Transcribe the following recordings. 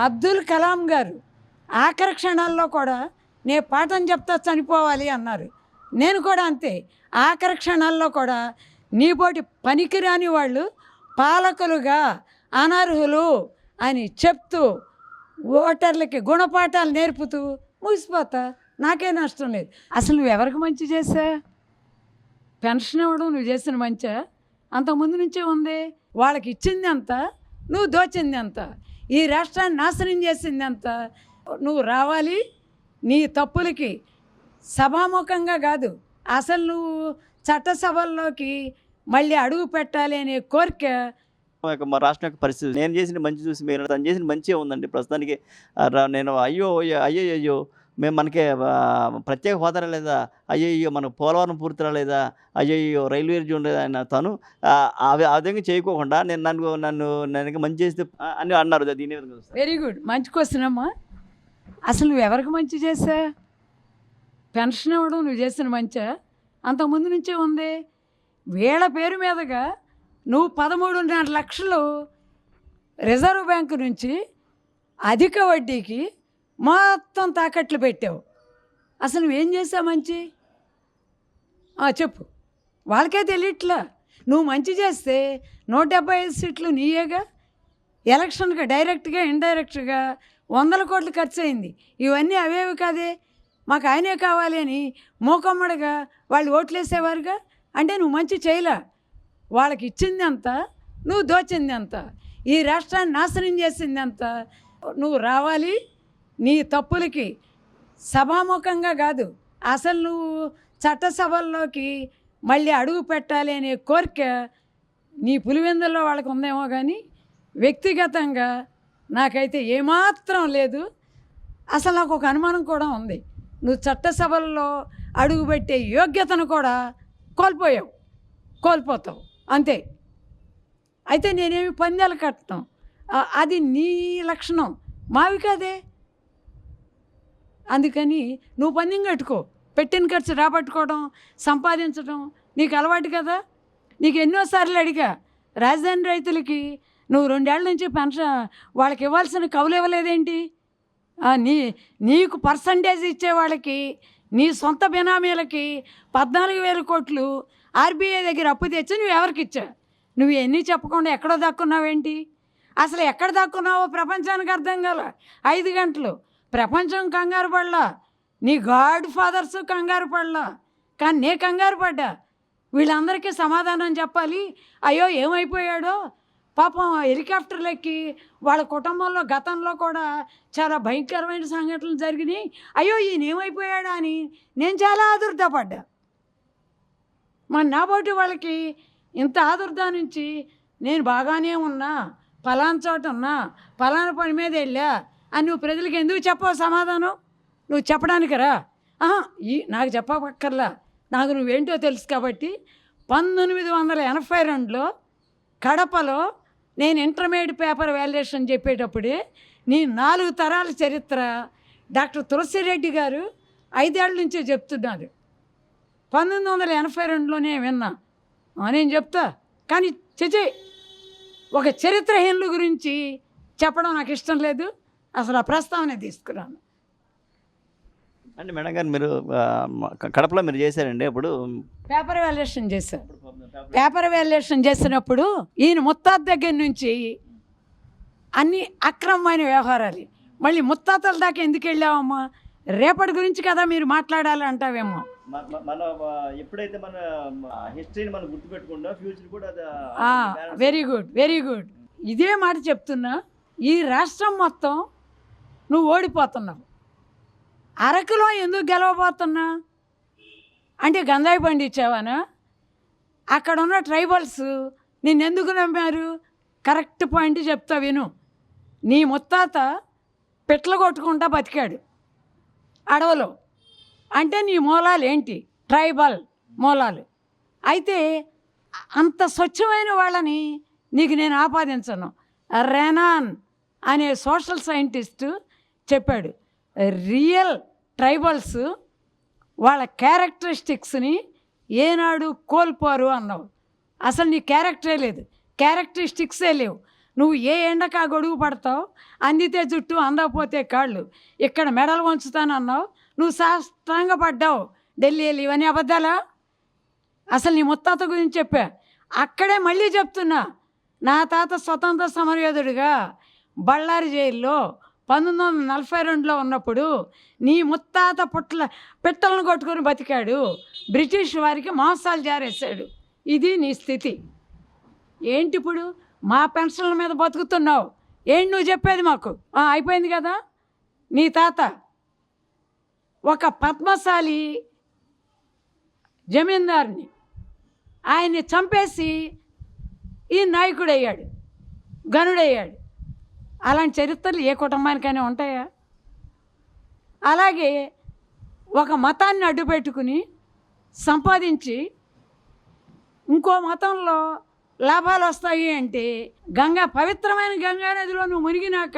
అబ్దుల్ కలాం గారు ఆఖరి క్షణాల్లో కూడా నే పాఠం చెప్తా చనిపోవాలి అన్నారు. నేను కూడా అంతే, ఆఖరి క్షణాల్లో కూడా నీపోటి పనికిరాని వాళ్ళు పాలకులుగా అనర్హులు అని చెప్తూ ఓటర్లకి గుణపాఠాలు నేర్పుతూ ముగిసిపోతా, నాకే నష్టం లేదు. అసలు నువ్వు ఎవరికి మంచి చేసా? పెన్షన్ ఇవ్వడం నువ్వు చేసిన మంచా? అంతకుముందు నుంచే ఉంది. వాళ్ళకి ఇచ్చింది ఎంత, నువ్వు దోచింది ఎంత, ఈ రాష్ట్రాన్ని నాశనం చేసింది ఎంత. నువ్వు రావాలి, నీ తప్పులకి సభాముఖంగా కాదు, అసలు నువ్వు చట్టసభల్లోకి మళ్ళీ అడుగు పెట్టాలి అనే కోరిక. మా రాష్ట్రం యొక్క పరిస్థితి నేను చేసిన మంచి చూసి మీరు తను చేసిన మంచిగా ఉందండి ప్రస్తుతానికి. నేను అయ్యో అయ్యో అయ్యో మేము మనకి ప్రత్యేక హోదా లేదా, అయ్యో మనకు పోలవరం పూర్తి రాలేదా, అయ్యో రైల్వే జోన్ లేదా ఆయన తను ఆ విధంగా చేయకోకుండా నన్ను మంచి చేస్తే అని అన్నారు. దీని వెరీ గుడ్, మంచి క్వశ్చన్ అమ్మా. అసలు నువ్వు ఎవరికి మంచి చేసా? పెన్షన్ ఇవ్వడం నువ్వు చేసిన మంచా? అంతకుముందు నుంచే ఉంది. వీళ్ళ పేరు మీదుగా నువ్వు 13.5 లక్షలు రిజర్వ్ బ్యాంకు నుంచి అధిక వడ్డీకి మొత్తం తాకట్లు పెట్టావు. అసలు నువ్వేం చేసావు మంచి? చెప్పు. వాళ్ళకే తెలియట్లా. నువ్వు మంచి చేస్తే 175 సీట్లు నీయేగా. ఎలక్షన్గా డైరెక్ట్గా ఇండైరెక్ట్గా 100 కోట్లు ఖర్చు అయింది. ఇవన్నీ అవేవి కాదే. మాకు ఆయనే కావాలి అని మూకమ్మడిగా వాళ్ళు ఓట్లేసేవారుగా. అంటే నువ్వు మంచి చేయలే. వాళ్ళకి ఇచ్చింది ఎంత, నువ్వు దోచింది ఎంత, ఈ రాష్ట్రాన్ని నాశనం చేసింది ఎంత. నువ్వు రావాలి, నీ తప్పులకి సభాముఖంగా కాదు, అసలు నువ్వు చట్టసభల్లోకి మళ్ళీ అడుగు పెట్టాలి అనే కోరిక నీ పులివెందుల్లో వాళ్ళకి ఉందేమో కానీ వ్యక్తిగతంగా నాకైతే ఏమాత్రం లేదు. అసలు నాకు ఒక అనుమానం కూడా ఉంది, నువ్వు చట్టసభల్లో అడుగుపెట్టే యోగ్యతను కూడా కోల్పోతావు అంతే. అయితే నేనేమి పందాలు కట్టడం, అది నీ లక్షణం, మావి కాదే. అందుకని నువ్వు పందెం కట్టుకో, పెట్టిన ఖర్చు రాబట్టుకోవడం, సంపాదించడం నీకు అలవాటు కదా. నీకు ఎన్నోసార్లు అడిగా, రాజధాని రైతులకి నువ్వు 2 ఏళ్ల నుంచి పెన్షన్ వాళ్ళకి ఇవ్వాల్సిన కవులు ఇవ్వలేదేంటి? నీకు పర్సంటేజ్ ఇచ్చే వాళ్ళకి, నీ సొంత బినామీలకి 14,000 కోట్లు ఆర్బీఐ దగ్గర అప్పు తెచ్చి నువ్వు ఎవరికి ఇచ్చా? నువ్వు ఎన్ని చెప్పకుండా ఎక్కడో దాక్కున్నావేంటి? అసలు ఎక్కడ దాక్కున్నావో ప్రపంచానికి అర్థం కాల. 5 గంటలు ప్రపంచం కంగారు పడలా, నీ గాడ్ ఫాదర్స్ కంగారు పడలా, కానీ నే కంగారు పడ్డా. వీళ్ళందరికీ సమాధానం చెప్పాలి. అయ్యో ఏమైపోయాడో పాపం, హెలికాప్టర్లు ఎక్కి వాళ్ళ కుటుంబంలో గతంలో కూడా చాలా భయంకరమైన సంఘటనలు జరిగినాయి. అయ్యో ఈయన ఏమైపోయాడా అని నేను చాలా ఆదుర్దాపడ్డా. మరి నాబోటి వాళ్ళకి ఇంత ఆదుర్దా నుంచి నేను బాగానే ఉన్నా, పలానా చోట ఉన్నా, పలానా పని మీద వెళ్ళా అని నువ్వు ప్రజలకు ఎందుకు చెప్పవు సమాధానం? నువ్వు చెప్పడానికి రా. నాకు చెప్పక్కర్లా, నాకు నువ్వేంటో తెలుసు కాబట్టి. 1982లో కడపలో నేను ఇంటర్మీడియట్ పేపర్ వాల్యుయేషన్ చెప్పేటప్పుడే నీ 4 తరాల చరిత్ర డాక్టర్ తులసిరెడ్డి గారు 5 ఏళ్ళ నుంచే చెప్తున్నారు. 1982లోనే విన్నా. నేను చెప్తా, కానీ ఒక చరిత్రహీనుల గురించి చెప్పడం నాకు ఇష్టం లేదు. అసలు ఆ ప్రస్తావన తీసుకురాను. అంటే మేడం గారు, మీరు కడపలో మీరు చేశారండి అప్పుడు పేపర్ వాల్యుయేషన్ చేశారు. పేపర్ వాల్యుయేషన్ చేసినప్పుడు ఈయన ముత్తాత దగ్గర నుంచి అన్ని అక్రమమైన వ్యవహారాలు. మళ్ళీ ముత్తాతల దాకా ఎందుకు వెళ్ళావమ్మా? రేపటి గురించి కదా మీరు మాట్లాడాలి అంటావేమో. మన ఎప్పుడైతే మన హిస్టరీని మనం గుర్తుపెట్టుకుంటా, ఫ్యూచర్ కూడా. Very good, very good. ఇదే మాట చెప్తున్నా. ఈ రాష్ట్రం మొత్తం నువ్వు ఓడిపోతున్నావు. అరకులో ఎందుకు గెలవబోతున్నా అంటే గంజాయి పండించావానా? అక్కడ ఉన్న ట్రైబల్స్ నిన్నెందుకు నమ్మారు? కరెక్ట్ పాయింట్ చెప్తా విను. నీ ముత్తాత పిట్టలు కొట్టుకుంటా బతికాడు అడవిలో. అంటే నీ మూలాలు ఏంటి? ట్రైబల్ మూలాలు. అయితే అంత స్వచ్ఛమైన వాళ్ళని నీకు నేను ఆపాదించను. రెనాన్ అనే సోషల్ సైంటిస్టు చెప్పాడు, రియల్ ట్రైబల్స్ వాళ్ళ క్యారెక్టరిస్టిక్స్ని ఏనాడు కోల్పోరు అన్నావు. అసలు నీ క్యారెక్టరే లేదు, క్యారెక్టరిస్టిక్సే లేవు. నువ్వు ఏ ఎండకా గొడుగు పడతావు, అందితే జుట్టు అందకపోతే కాళ్ళు, ఇక్కడ మెడలు వంచుతానన్నావు, నువ్వు సాష్టాంగ పడ్డావు ఢిల్లీలో. ఇవన్నీ అబద్ధాలా? అసలు నీ ముత్తాత గురించి చెప్పా. అక్కడే మళ్ళీ చెప్తున్నా, నా తాత స్వతంత్ర సమరయోధుడిగా బళ్ళారి జైల్లో 1942లో ఉన్నప్పుడు నీ ముత్తాత పిట్టలను కొట్టుకొని బతికాడు, బ్రిటిష్ వారికి మాంసాలు జారేశాడు. ఇది నీ స్థితి. ఏంటి ఇప్పుడు మా పెన్షన్ల మీద బతుకుతున్నావు? ఏంటి నువ్వు చెప్పేది మాకు? అయిపోయింది కదా. నీ తాత ఒక పద్మశాలి జమీందారుని, ఆయన్ని చంపేసి ఈ నాయకుడయ్యాడు, గనుడయ్యాడు. అలాంటి చరిత్రలు ఏ కుటుంబానికైనా ఉంటాయా? అలాగే ఒక మతాన్ని అడ్డుపెట్టుకుని సంపాదించి ఇంకో మతంలో లాభాలు వస్తాయి అంటే, పవిత్రమైన గంగానదిలో నువ్వు మునిగినాక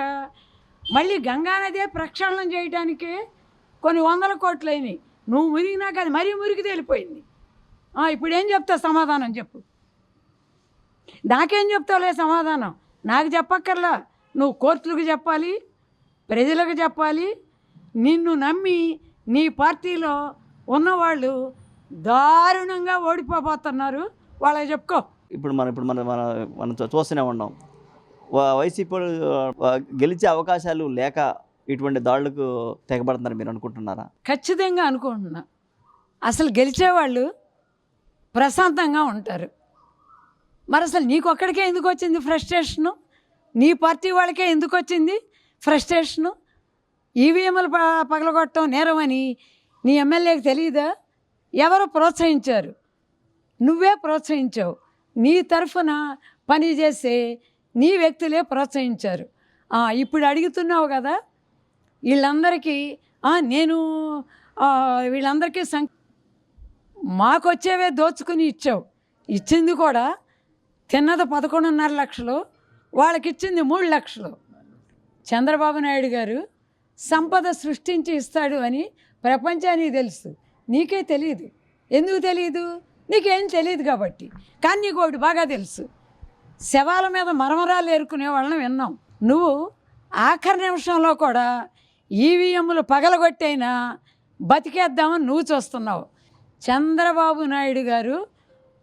మళ్ళీ గంగానదే ప్రక్షాళన చేయడానికి కొన్ని 100 కోట్లు అయినాయి. నువ్వు మునిగినాక అది మరీ మురికి తేలిపోయింది. ఇప్పుడు ఏం చెప్తావు? సమాధానం చెప్పు. నాకేం చెప్తావులే సమాధానం? నాకు చెప్పక్కర్లా. నువ్వు కోర్టులకు చెప్పాలి, ప్రజలకు చెప్పాలి. నిన్ను నమ్మి నీ పార్టీలో ఉన్నవాళ్ళు దారుణంగా ఓడిపోతున్నారు, వాళ్ళకి చెప్పుకో. ఇప్పుడు మనం చూస్తూనే ఉన్నాం, వైసీపీ గెలిచే అవకాశాలు లేక ఇటువంటి దాడులకు తెగబడుతున్నారు మీరు అనుకుంటున్నారా? ఖచ్చితంగా అనుకుంటున్నా. అసలు గెలిచేవాళ్ళు ప్రశాంతంగా ఉంటారు. మరి అసలు నీకొక్కడికే ఎందుకు వచ్చింది ఫ్రస్ట్రేషను? నీ పార్టీ వాళ్ళకే ఎందుకు వచ్చింది ఫ్రస్ట్రేషను? ఈవీఎంలు పగలగొట్టడం నేరం అని నీ ఎమ్మెల్యేకి తెలియదా? ఎవరు ప్రోత్సహించారు? నువ్వే ప్రోత్సహించావు. నీ తరఫున పనిచేసే నీ వ్యక్తులే ప్రోత్సహించారు. ఇప్పుడు అడుగుతున్నావు కదా, వీళ్ళందరికీ వీళ్ళందరికీ మాకొచ్చేవే దోచుకుని ఇచ్చావు. ఇచ్చింది కూడా తిన్నది 11.5 లక్షలు, వాళ్ళకి ఇచ్చింది 3 లక్షలు. చంద్రబాబు నాయుడు గారు సంపద సృష్టించి ఇస్తాడు అని ప్రపంచానికి తెలుసు, నీకే తెలియదు. ఎందుకు తెలియదు? నీకేం తెలియదు కాబట్టి. కానీ నీకు ఒకటి బాగా తెలుసు, శవాల మీద మరమరాలు ఏరుకునే వాళ్ళని విన్నాం. నువ్వు ఆఖరి నిమిషంలో కూడా ఈవీఎంలు పగలగొట్టైనా బతికేద్దామని నువ్వు చూస్తున్నావు. చంద్రబాబు నాయుడు గారు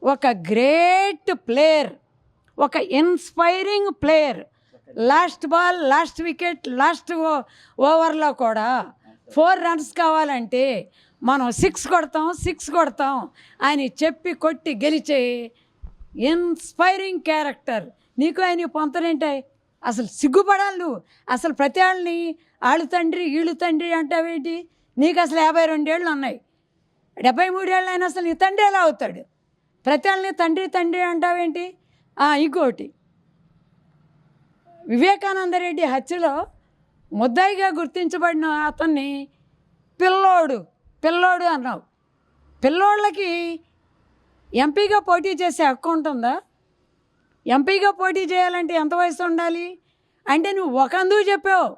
ఒక గ్రేట్ ప్లేయర్, ఒక inspiring player. Last ball, last wicket, last ఓవర్లో కూడా 4 రన్స్ కావాలంటే మనం 6 కొడతాం అని చెప్పి కొట్టి గెలిచే ఇన్స్పైరింగ్ క్యారెక్టర్. నీకు ఆయన పొంతనేంటాయి? అసలు సిగ్గుపడాలి నువ్వు. అసలు ప్రతి వాళ్ళని ఆళ్ళు తండ్రి వీళ్ళు తండ్రి అంటావేంటి? నీకు అసలు 52 ఏళ్ళు ఉన్నాయి, 73 ఏళ్ళు అయినా అసలు నీ తండ్రి ఎలా అవుతాడు? ప్రతి వాళ్ళని తండ్రి అంటావేంటి? ఇంకోటి, వివేకానంద రెడ్డి హత్యలో ముద్దాయిగా గుర్తించబడిన అతన్ని పిల్లోడు అన్నావు. పిల్లోళ్ళకి ఎంపీగా పోటీ చేసే హక్కు ఉంటుందా? ఎంపీగా పోటీ చేయాలంటే ఎంత వయసు ఉండాలి? అంటే నువ్వు ఒకందుకు చెప్పావు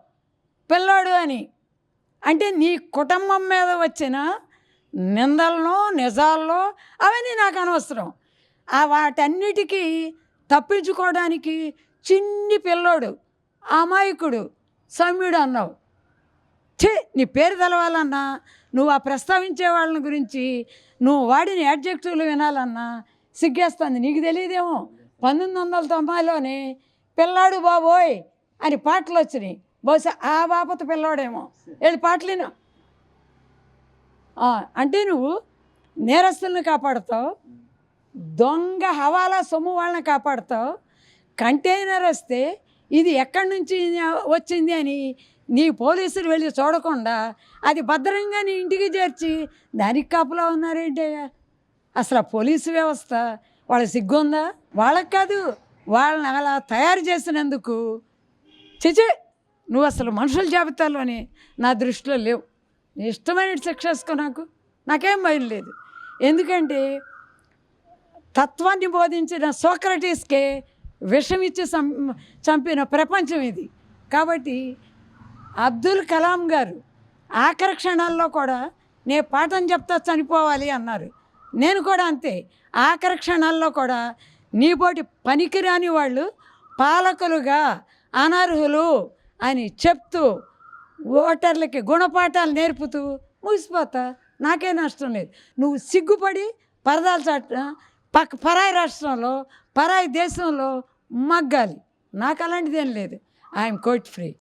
పిల్లోడు అని. అంటే నీ కుటుంబం మీద వచ్చిన నిందలను, నిజాల్లో అవన్నీ నాకు అనవసరం. వాటన్నిటికీ తప్పించుకోవడానికి చిన్ని పిల్లోడు, అమాయకుడు, సౌమ్యుడు అన్నావు. నీ పేరు తెలవాలన్నా, నువ్వు ప్రస్తావించే వాళ్ళని గురించి నువ్వు వాడిన యాడ్జెక్టివ్లు వినాలన్నా సిగ్గేస్తుంది. నీకు తెలియదేమో, 1990లోనే పిల్లాడు బాబోయ్ అని పాటలు వచ్చినాయి. బహుశా ఆ బాపత పిల్లోడేమో. వెళ్ళి పాటలు విను. అంటే నువ్వు నేరస్తులను కాపాడుతావు, దొంగ హవాలా సొమ్ము వాళ్ళని కాపాడుతావు. కంటైనర్ వస్తే ఇది ఎక్కడి నుంచి వచ్చింది అని నీ పోలీసులు వెళ్ళి చూడకుండా అది భద్రంగా నీ ఇంటికి చేర్చి దానికి కాపులా ఉన్నారేంటి? అసలు పోలీసు వ్యవస్థ వాళ్ళకి సిగ్గుందా? వాళ్ళకి కాదు, వాళ్ళని అలా తయారు చేసినందుకు చిచే నువ్వు అసలు మనుషుల జాబితాలోనే నా దృష్టిలో లేవు. ఇష్టమైన శిక్ష వేసుకో, నాకేం భయం లేదు. ఎందుకంటే తత్వాన్ని బోధించిన సోక్రటీస్కే విషమిచ్చి చంపిన ప్రపంచం ఇది. కాబట్టి అబ్దుల్ కలాం గారు ఆఖరి క్షణాల్లో కూడా నే పాఠం చెప్తా చనిపోవాలి అన్నారు. నేను కూడా అంతే. ఆఖరి క్షణాల్లో కూడా నీపోటి పనికిరాని వాళ్ళు పాలకులుగా అనర్హులు అని చెప్తూ ఓటర్లకి గుణపాఠాలు నేర్పుతూ ముగిసిపోతా, నాకే నష్టం లేదు. నువ్వు సిగ్గుపడి పరదాల చాట పరాయి రాష్ట్రంలో పరాయి దేశంలో మగ్గాలి. నాకు అలాంటిదేం లేదు. I'm quote free.